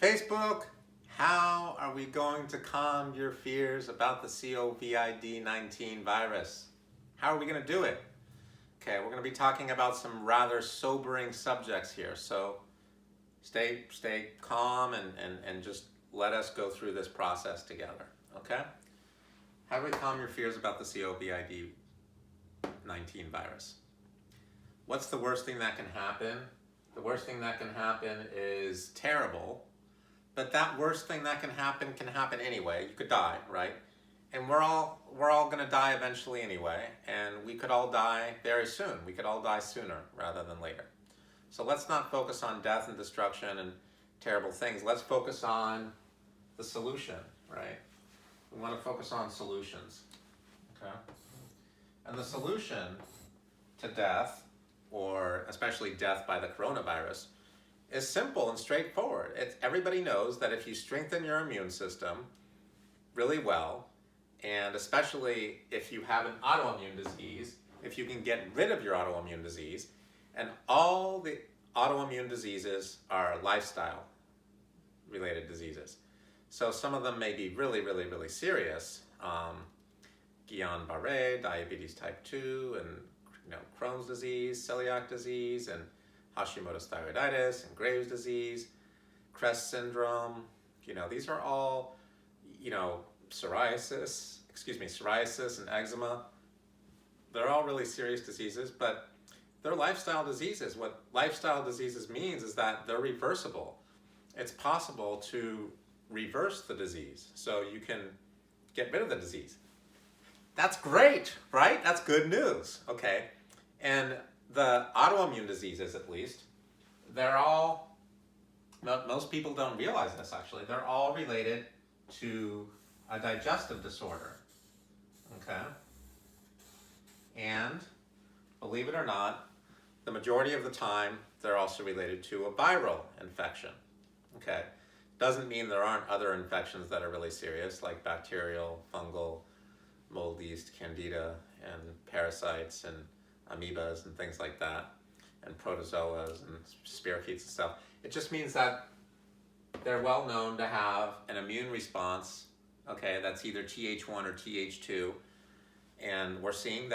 Facebook, how are we going to calm your fears about the COVID-19 virus? How are we going to do it? Okay, we're going to be talking about some rather sobering subjects here, so stay calm and just let us go through this process together, okay? How do we calm your fears about the COVID-19 virus? What's the worst thing that can happen? The worst thing that can happen is terrible, but that worst thing that can happen anyway. You could die, right? And we're all going to die eventually anyway, and we could all die very soon. We could all die sooner rather than later. So let's not focus on death and destruction and terrible things. Let's focus on the solution, right? We want to focus on solutions, okay? And the solution to death, or especially death by the coronavirus, is simple and straightforward. Everybody knows that if you strengthen your immune system really well, and especially if you have an autoimmune disease, if you can get rid of your autoimmune disease, and all the autoimmune diseases are lifestyle related diseases. So some of them may be really, really, really serious. Guillain-Barré, diabetes type 2, and Crohn's disease, celiac disease, and Hashimoto's thyroiditis, and Graves' disease, Crest syndrome. These are all, psoriasis and eczema. They're all really serious diseases, but they're lifestyle diseases. What lifestyle diseases means is that they're reversible. It's possible to reverse the disease, so you can get rid of the disease. That's great, right? That's good news, okay? And the autoimmune diseases, at least, most people don't realize this actually, they're all related to a digestive disorder, okay? And believe it or not, the majority of the time, they're also related to a viral infection, okay? Doesn't mean there aren't other infections that are really serious, like bacterial, fungal, mold, yeast, candida, and parasites, and amoebas, and things like that, and protozoas, and spirochetes and stuff. It just means that they're well known to have an immune response, okay, that's either Th1 or Th2, and we've seen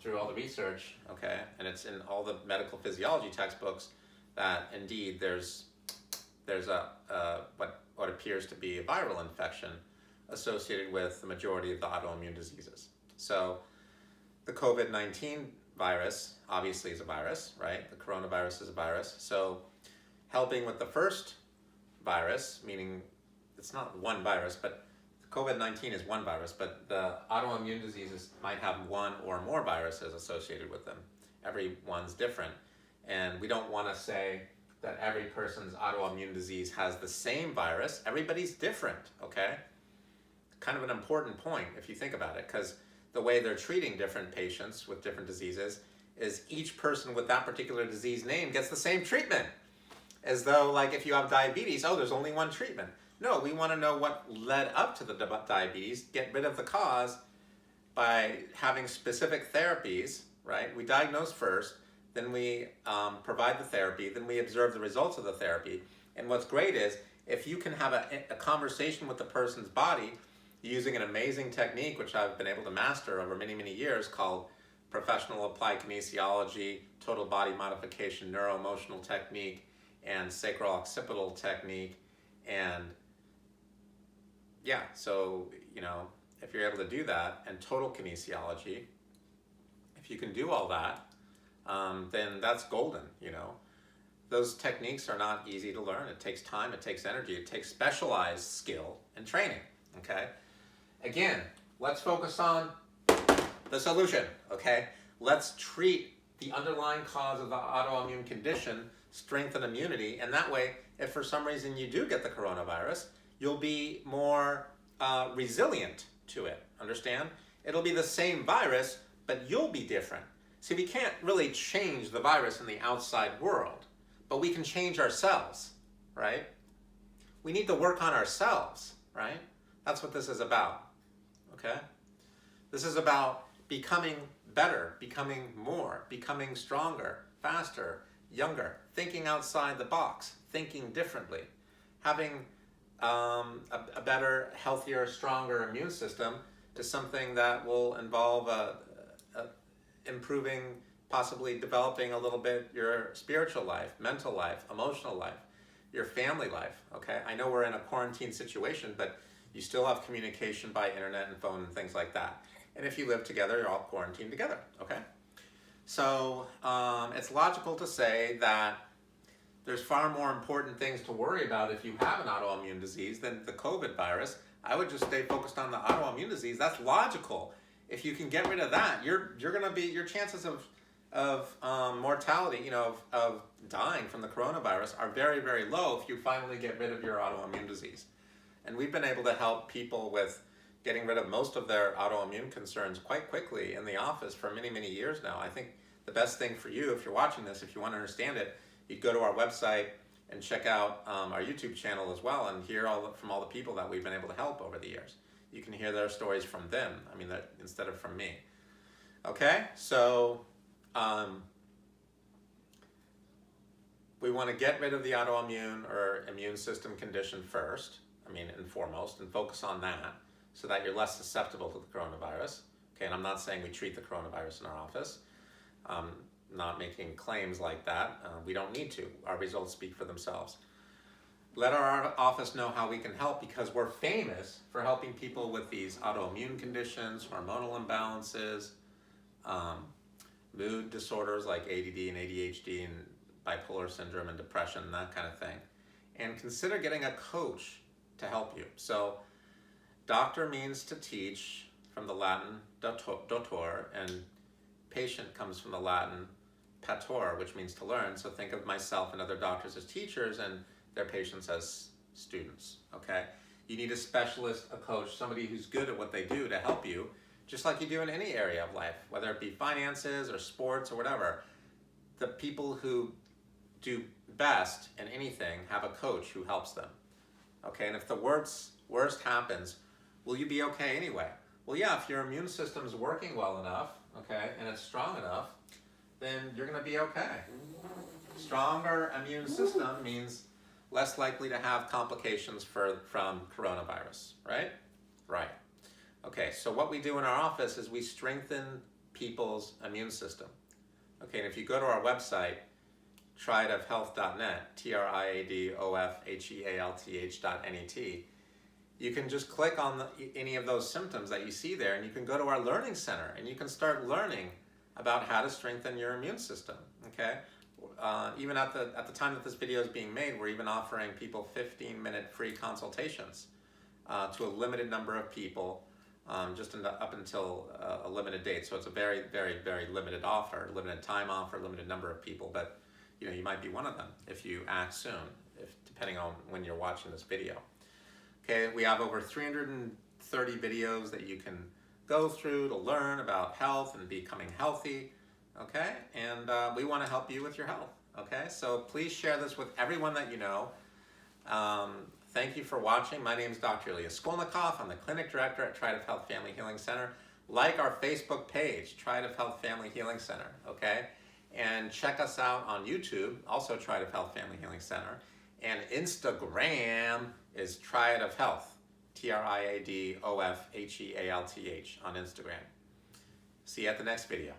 through all the research, okay, and it's in all the medical physiology textbooks, that indeed there's what appears to be a viral infection associated with the majority of the autoimmune diseases. So the COVID-19 virus obviously is a virus, right? The coronavirus is a virus. So helping with the first virus, meaning it's not one virus, but COVID-19 is one virus, but the autoimmune diseases might have one or more viruses associated with them. Every one's different. And we don't want to say that every person's autoimmune disease has the same virus. Everybody's different, okay? Kind of an important point if you think about it, because the way they're treating different patients with different diseases is each person with that particular disease name gets the same treatment. As though, like, if you have diabetes, there's only one treatment. No, we want to know what led up to the diabetes, get rid of the cause by having specific therapies, right? We diagnose first, then we provide the therapy, then we observe the results of the therapy. And what's great is, if you can have a conversation with the person's body using an amazing technique, which I've been able to master over many, many years, called professional applied kinesiology, total body modification, neuroemotional technique, and sacral occipital technique. And yeah, so, if you're able to do that, and total kinesiology, if you can do all that, then that's golden, Those techniques are not easy to learn. It takes time, it takes energy, it takes specialized skill and training, okay? Again, let's focus on the solution, okay? Let's treat the underlying cause of the autoimmune condition, strengthen immunity, and that way, if for some reason you do get the coronavirus, you'll be more resilient to it, understand? It'll be the same virus, but you'll be different. See, we can't really change the virus in the outside world, but we can change ourselves, right? We need to work on ourselves, right? That's what this is about, okay? This is about becoming better, becoming more, becoming stronger, faster, younger, thinking outside the box, thinking differently. Having a better, healthier, stronger immune system is something that will involve improving, possibly developing a little bit your spiritual life, mental life, emotional life, your family life, okay? I know we're in a quarantine situation, but you still have communication by internet and phone and things like that. And if you live together, you're all quarantined together, okay? So it's logical to say that there's far more important things to worry about if you have an autoimmune disease than the COVID virus. I would just stay focused on the autoimmune disease. That's logical. If you can get rid of that, you're gonna be, your chances of mortality, you know, of dying from the coronavirus are very, very low if you finally get rid of your autoimmune disease. And we've been able to help people with getting rid of most of their autoimmune concerns quite quickly in the office for many, many years now. I think the best thing for you, if you're watching this, if you want to understand it, you go to our website and check out our YouTube channel as well and hear from all the people that we've been able to help over the years. You can hear their stories from them, I mean, instead of from me. Okay, so we want to get rid of the autoimmune or immune system condition first, and foremost, and focus on that so that you're less susceptible to the coronavirus. Okay, and I'm not saying we treat the coronavirus in our office. Not making claims like that. We don't need to. Our results speak for themselves. Let our office know how we can help, because we're famous for helping people with these autoimmune conditions, hormonal imbalances, mood disorders like ADD and ADHD and bipolar syndrome and depression and that kind of thing. And consider getting a coach to help you. So doctor means to teach from the Latin dotor, and patient comes from the Latin pator, which means to learn. So think of myself and other doctors as teachers and their patients as students, okay? You need a specialist, a coach, somebody who's good at what they do to help you, just like you do in any area of life, whether it be finances or sports or whatever. The people who do best in anything have a coach who helps them, okay? And if the worst happens, will you be okay anyway? Well, yeah, if your immune system is working well enough, okay, and it's strong enough, then you're gonna be okay. Stronger immune system means less likely to have complications from coronavirus, right? Right. Okay, so what we do in our office is we strengthen people's immune system. Okay, and if you go to our website, triadofhealth.net, triadofhealth.net, you can just click on any of those symptoms that you see there, and you can go to our learning center and you can start learning about how to strengthen your immune system, okay? Even at the time that this video is being made, we're even offering people 15-minute free consultations to a limited number of people, up until a limited date. So it's a very, very, very limited offer, limited time offer, limited number of people, but you might be one of them if you act soon, depending on when you're watching this video. Okay, we have over 330 videos that you can go through to learn about health and becoming healthy, okay? And we want to help you with your health, okay? So please share this with everyone that you know. Thank you for watching. My name is Dr. Ilya Skolnikov. I'm the clinic director at Triad of Health Family Healing Center. Like our Facebook page, Triad of Health Family Healing Center, okay? And check us out on YouTube, also Triad of Health Family Healing Center. And Instagram is Triad of Health, TriadofHealth on Instagram. See you at the next video.